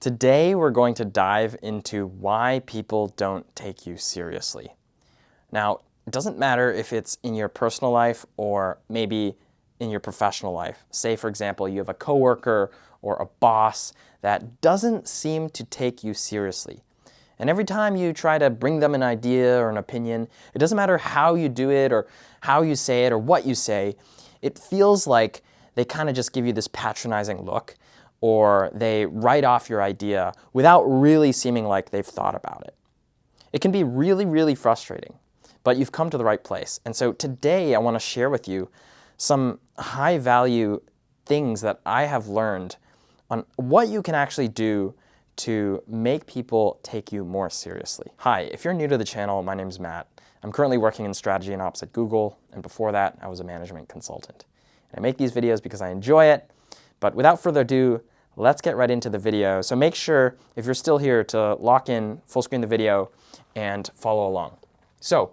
Today, we're going to dive into why people don't take you seriously. Now, it doesn't matter if it's in your personal life or maybe in your professional life. Say, for example, you have a coworker or a boss that doesn't seem to take you seriously. And every time you try to bring them an idea or an opinion, it doesn't matter how you do it or how you say it or what you say, it feels like they kind of just give you this patronizing look, or they write off your idea without really seeming like they've thought about it. It can be really, really frustrating, but you've come to the right place. And so today I want to share with you some high value things that I have learned on what you can actually do to make people take you more seriously. Hi, if you're new to the channel, my name is Matt. I'm currently working in strategy and ops at Google, and before that, I was a management consultant. And I make these videos because I enjoy it, but without further ado, let's get right into the video. So make sure, if you're still here, to lock in, full screen the video, and follow along. So,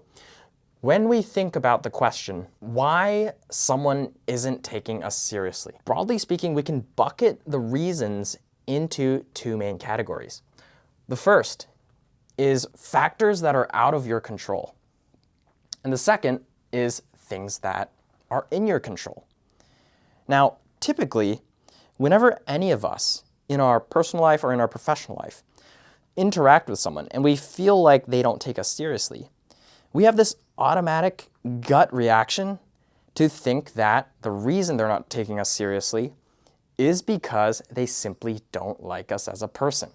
when we think about the question, why someone isn't taking us seriously, broadly speaking, we can bucket the reasons into two main categories. The first is factors that are out of your control. And the second is things that are in your control. Now, typically, whenever any of us in our personal life or in our professional life interact with someone and we feel like they don't take us seriously, we have this automatic gut reaction to think that the reason they're not taking us seriously is because they simply don't like us as a person.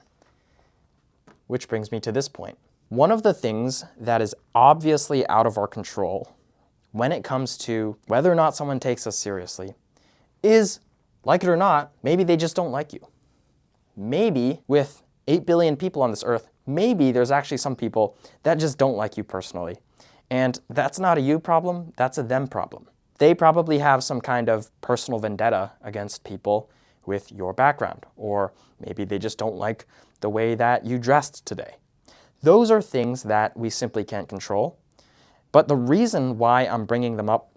Which brings me to this point. One of the things that is obviously out of our control when it comes to whether or not someone takes us seriously is, like it or not, maybe they just don't like you. Maybe with 8 billion people on this earth, maybe there's actually some people that just don't like you personally. And that's not a you problem, that's a them problem. They probably have some kind of personal vendetta against people with your background, or maybe they just don't like the way that you dressed today. Those are things that we simply can't control. But the reason why I'm bringing them up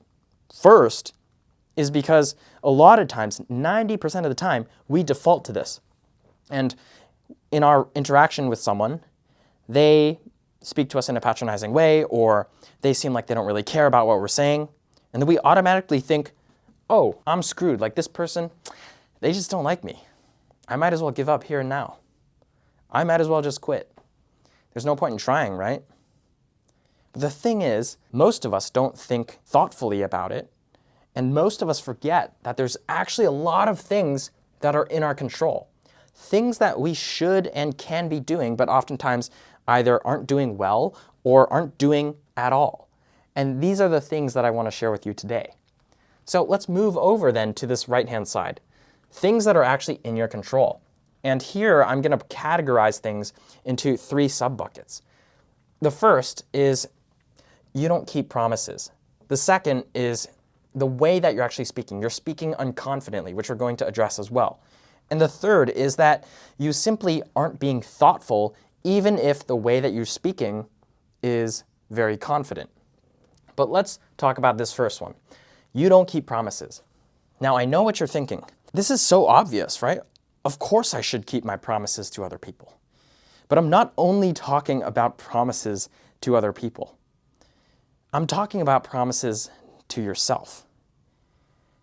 first is because a lot of times, 90% of the time, we default to this. And in our interaction with someone, they speak to us in a patronizing way, or they seem like they don't really care about what we're saying. And then we automatically think, oh, I'm screwed. Like this person, they just don't like me. I might as well give up here and now. I might as well just quit. There's no point in trying, right? But the thing is, most of us don't think thoughtfully about it. And most of us forget that there's actually a lot of things that are in our control. Things that we should and can be doing, but oftentimes either aren't doing well or aren't doing at all. And these are the things that I want to share with you today. So let's move over then to this right-hand side. Things that are actually in your control. And here I'm going to categorize things into 3 sub-buckets. The first is you don't keep promises. The second is the way that you're actually speaking. You're speaking unconfidently, which we're going to address as well. And the third is that you simply aren't being thoughtful, even if the way that you're speaking is very confident. But let's talk about this first one. You don't keep promises. Now, I know what you're thinking. This is so obvious, right? Of course I should keep my promises to other people. But I'm not only talking about promises to other people. I'm talking about promises to yourself.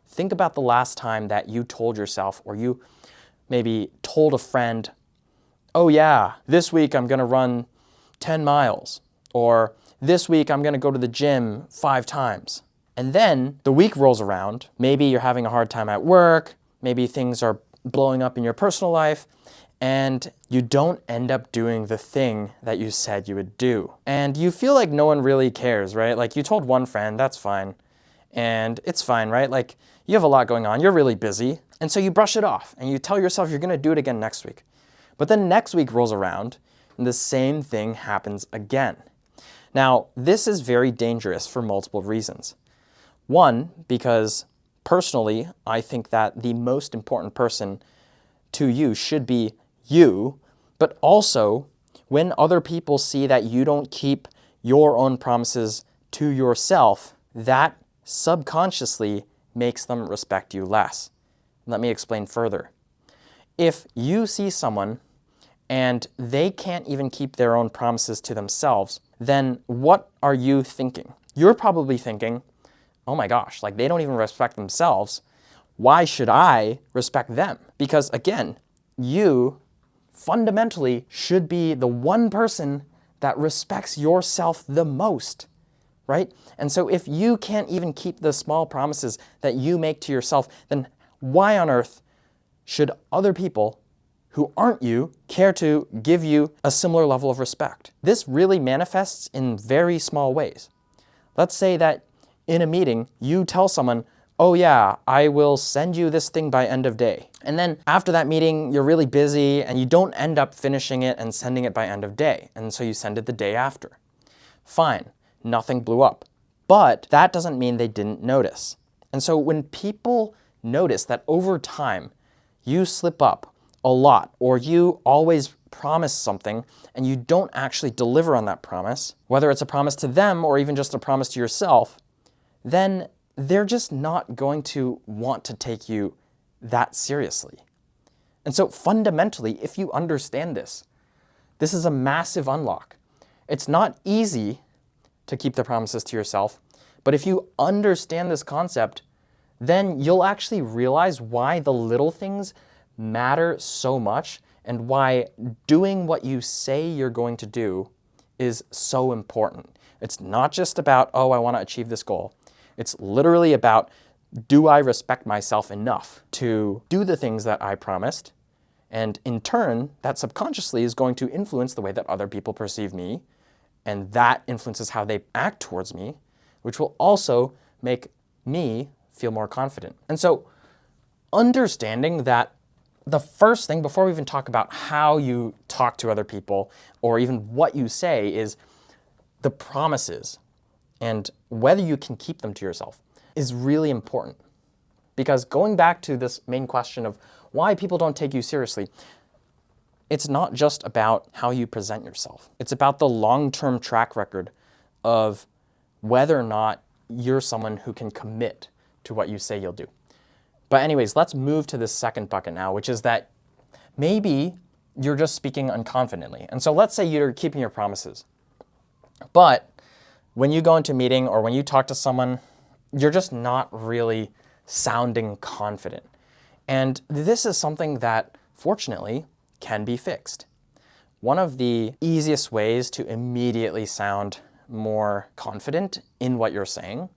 Think about the last time that you told yourself, or you maybe told a friend, oh yeah, this week I'm gonna run 10 miles, or this week I'm gonna go to the gym 5 times. And then the week rolls around, maybe you're having a hard time at work, maybe things are blowing up in your personal life, and you don't end up doing the thing that you said you would do. And you feel like no one really cares, right? Like you told one friend, that's fine. And it's fine, right? Like you have a lot going on, you're really busy. And so you brush it off and you tell yourself you're gonna do it again next week. But then next week rolls around and the same thing happens again. Now, this is very dangerous for multiple reasons. One, because personally, I think that the most important person to you should be you, but also when other people see that you don't keep your own promises to yourself, that subconsciously makes them respect you less. Let me explain further. If you see someone and they can't even keep their own promises to themselves, then what are you thinking? You're probably thinking, oh my gosh, like they don't even respect themselves. Why should I respect them? Because again, you fundamentally should be the one person that respects yourself the most, right? And so if you can't even keep the small promises that you make to yourself, then why on earth should other people who aren't you care to give you a similar level of respect? This really manifests in very small ways. Let's say that in a meeting, you tell someone, oh yeah, I will send you this thing by end of day. And then after that meeting, you're really busy and you don't end up finishing it and sending it by end of day. And so you send it the day after. Fine, nothing blew up. But that doesn't mean they didn't notice. And so when people notice that over time, you slip up a lot, or you always promise something and you don't actually deliver on that promise, whether it's a promise to them or even just a promise to yourself, then they're just not going to want to take you that seriously. And so fundamentally, if you understand this, this is a massive unlock. It's not easy to keep the promises to yourself, but if you understand this concept, then you'll actually realize why the little things matter so much and why doing what you say you're going to do is so important. It's not just about, oh, I want to achieve this goal. It's literally about, do I respect myself enough to do the things that I promised? And in turn, that subconsciously is going to influence the way that other people perceive me, and that influences how they act towards me, which will also make me feel more confident. And so understanding that the first thing, before we even talk about how you talk to other people or even what you say, is the promises and whether you can keep them to yourself is really important. Because going back to this main question of why people don't take you seriously, it's not just about how you present yourself. It's about the long-term track record of whether or not you're someone who can commit to what you say you'll do. But anyways, let's move to this second bucket now, which is that maybe you're just speaking unconfidently. And so let's say you're keeping your promises, but when you go into a meeting or when you talk to someone, you're just not really sounding confident. And this is something that, fortunately, can be fixed. One of the easiest ways to immediately sound more confident in what you're saying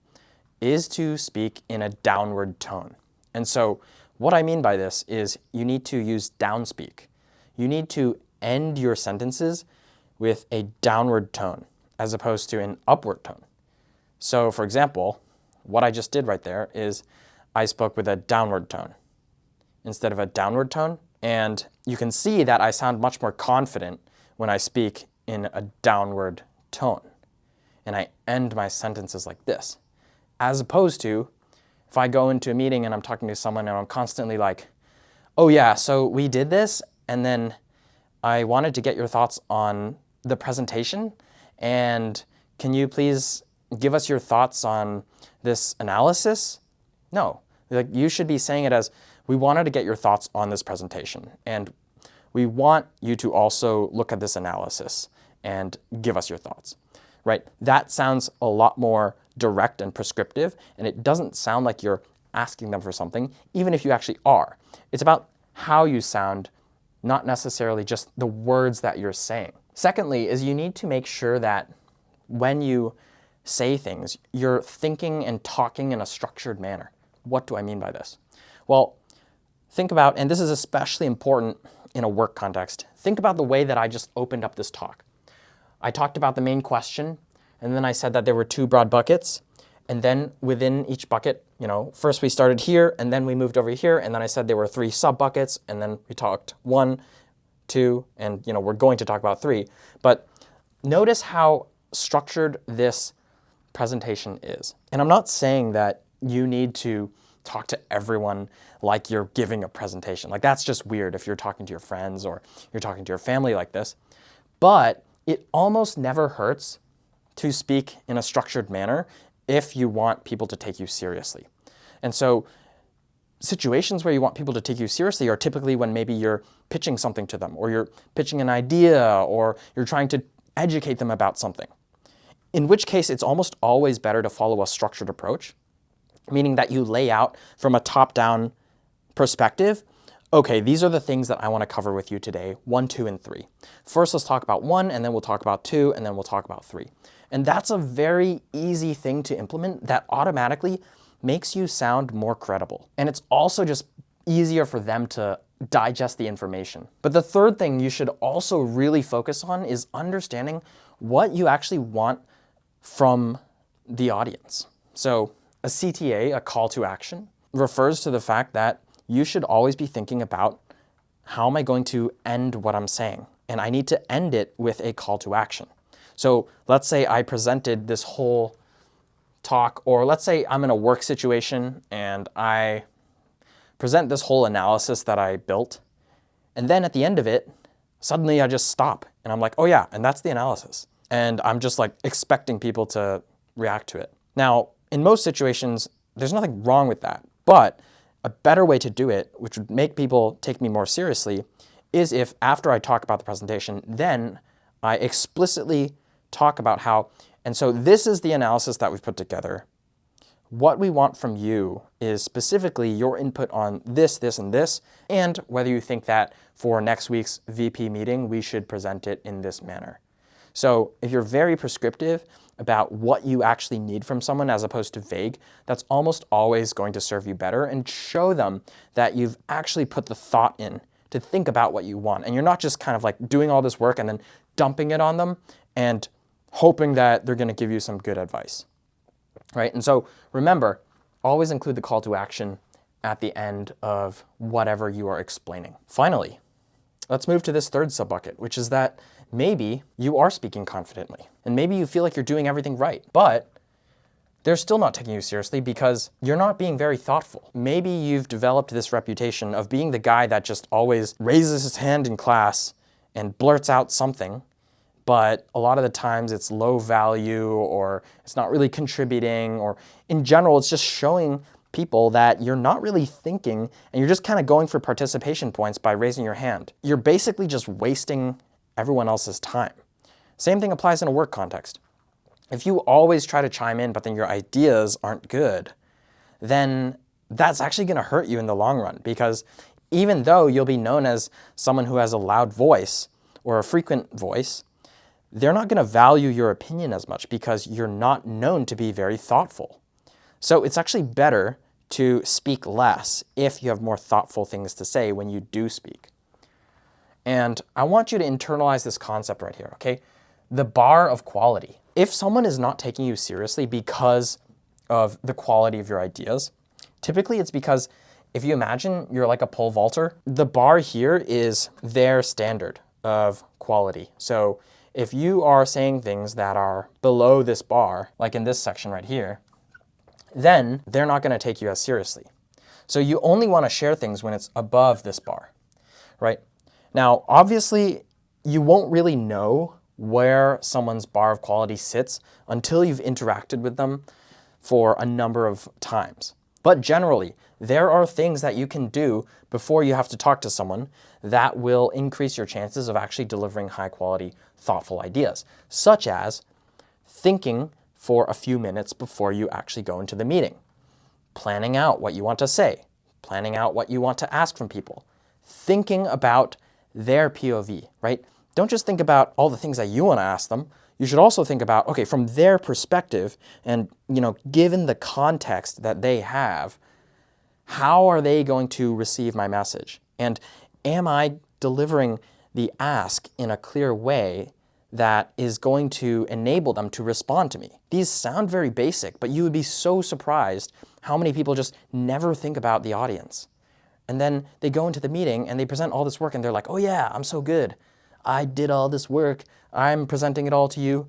is to speak in a downward tone. And so what I mean by this is you need to use downspeak. You need to end your sentences with a downward tone as opposed to an upward tone. So for example, what I just did right there is I spoke with a downward tone instead of a downward tone. And you can see that I sound much more confident when I speak in a downward tone. And I end my sentences like this, as opposed to if I go into a meeting and I'm talking to someone and I'm constantly like, oh yeah, so we did this, and then I wanted to get your thoughts on the presentation, and can you please give us your thoughts on this analysis? No, like you should be saying it as, we wanted to get your thoughts on this presentation, and we want you to also look at this analysis and give us your thoughts, right? That sounds a lot more direct and prescriptive, and it doesn't sound like you're asking them for something, even if you actually are. It's about how you sound, not necessarily just the words that you're saying. Secondly, is you need to make sure that when you say things, you're thinking and talking in a structured manner. What do I mean by this? Well, think about, and this is especially important in a work context, think about the way that I just opened up this talk. I talked about the main question, and then I said that there were two broad buckets, and then within each bucket, first we started here, and then we moved over here, and then I said there were three sub-buckets, and then we talked 1, 2, and we're going to talk about 3. But notice how structured this presentation is. And I'm not saying that you need to talk to everyone like you're giving a presentation. Like that's just weird if you're talking to your friends or you're talking to your family like this. But it almost never hurts to speak in a structured manner if you want people to take you seriously. And so situations where you want people to take you seriously are typically when maybe you're pitching something to them, or you're pitching an idea, or you're trying to educate them about something. In which case, it's almost always better to follow a structured approach, meaning that you lay out from a top-down perspective, okay, these are the things that I want to cover with you today, 1, 2, and 3. First, let's talk about 1, and then we'll talk about 2, and then we'll talk about 3. And that's a very easy thing to implement that automatically makes you sound more credible. And it's also just easier for them to digest the information. But the third thing you should also really focus on is understanding what you actually want from the audience. So a CTA, a call to action, refers to the fact that you should always be thinking about, how am I going to end what I'm saying? And I need to end it with a call to action. So let's say I presented this whole talk, or let's say I'm in a work situation and I present this whole analysis that I built. And then at the end of it, suddenly I just stop and I'm like, oh yeah, and that's the analysis. And I'm just like expecting people to react to it. Now, in most situations, there's nothing wrong with that. But a better way to do it, which would make people take me more seriously, is if after I talk about the presentation, then I explicitly talk about how, and so this is the analysis that we've put together. What we want from you is specifically your input on this, this, and this, and whether you think that for next week's VP meeting, we should present it in this manner. So if you're very prescriptive about what you actually need from someone as opposed to vague, that's almost always going to serve you better and show them that you've actually put the thought in to think about what you want. And you're not just kind of like doing all this work and then dumping it on them and hoping that they're going to give you some good advice, right? And so remember, always include the call to action at the end of whatever you are explaining. Finally, let's move to this third sub-bucket, which is that maybe you are speaking confidently and maybe you feel like you're doing everything right, but they're still not taking you seriously because you're not being very thoughtful. Maybe you've developed this reputation of being the guy that just always raises his hand in class and blurts out something, but a lot of the times it's low value or it's not really contributing, or in general, it's just showing people that you're not really thinking and you're just kind of going for participation points by raising your hand. You're basically just wasting everyone else's time. Same thing applies in a work context. If you always try to chime in, but then your ideas aren't good, then that's actually going to hurt you in the long run, because even though you'll be known as someone who has a loud voice or a frequent voice, they're not going to value your opinion as much because you're not known to be very thoughtful. So it's actually better to speak less if you have more thoughtful things to say when you do speak. And I want you to internalize this concept right here, okay? The bar of quality. If someone is not taking you seriously because of the quality of your ideas, typically it's because if you imagine you're like a pole vaulter, the bar here is their standard of quality. So if you are saying things that are below this bar, like in this section right here, then they're not going to take you as seriously. So you only want to share things when it's above this bar, right? Now, obviously, you won't really know where someone's bar of quality sits until you've interacted with them for a number of times. But generally, there are things that you can do before you have to talk to someone that will increase your chances of actually delivering high quality, thoughtful ideas, such as thinking for a few minutes before you actually go into the meeting, planning out what you want to say, planning out what you want to ask from people, thinking about their POV, right? Don't just think about all the things that you want to ask them. You should also think about, okay, from their perspective and, given the context that they have, how are they going to receive my message? And am I delivering the ask in a clear way that is going to enable them to respond to me? These sound very basic, but you would be so surprised how many people just never think about the audience. And then they go into the meeting and they present all this work and they're like, oh yeah, I'm so good. I did all this work. I'm presenting it all to you.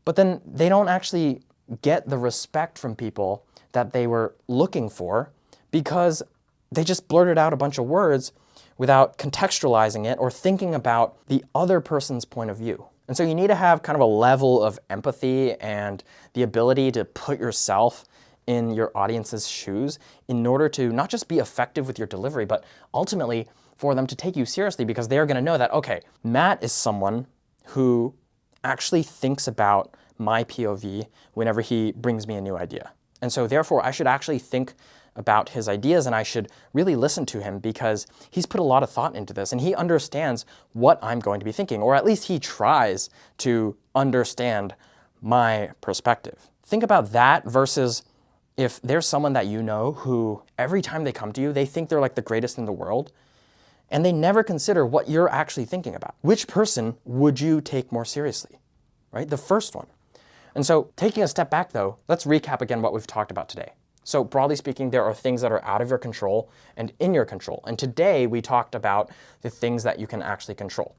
But then they don't actually get the respect from people that they were looking for because they just blurted out a bunch of words without contextualizing it or thinking about the other person's point of view. And so you need to have kind of a level of empathy and the ability to put yourself in your audience's shoes in order to not just be effective with your delivery, but ultimately for them to take you seriously, because they are going to know that, okay, Matt is someone who actually thinks about my POV whenever he brings me a new idea. And so therefore, I should actually think about his ideas, and I should really listen to him because he's put a lot of thought into this and he understands what I'm going to be thinking, or at least he tries to understand my perspective. Think about that versus if there's someone that you know who every time they come to you, they think they're like the greatest in the world and they never consider what you're actually thinking about. Which person would you take more seriously, right? The first one. And so taking a step back though, let's recap again what we've talked about today. So broadly speaking, there are things that are out of your control and in your control. And today we talked about the things that you can actually control.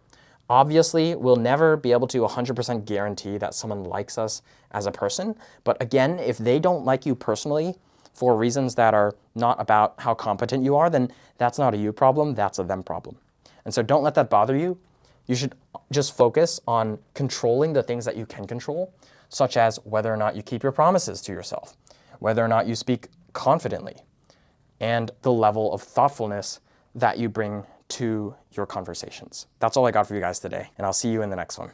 Obviously, we'll never be able to 100% guarantee that someone likes us as a person. But again, if they don't like you personally for reasons that are not about how competent you are, then that's not a you problem, that's a them problem. And so don't let that bother you. You should just focus on controlling the things that you can control, such as whether or not you keep your promises to yourself, whether or not you speak confidently, and the level of thoughtfulness that you bring to your conversations. That's all I got for you guys today, and I'll see you in the next one.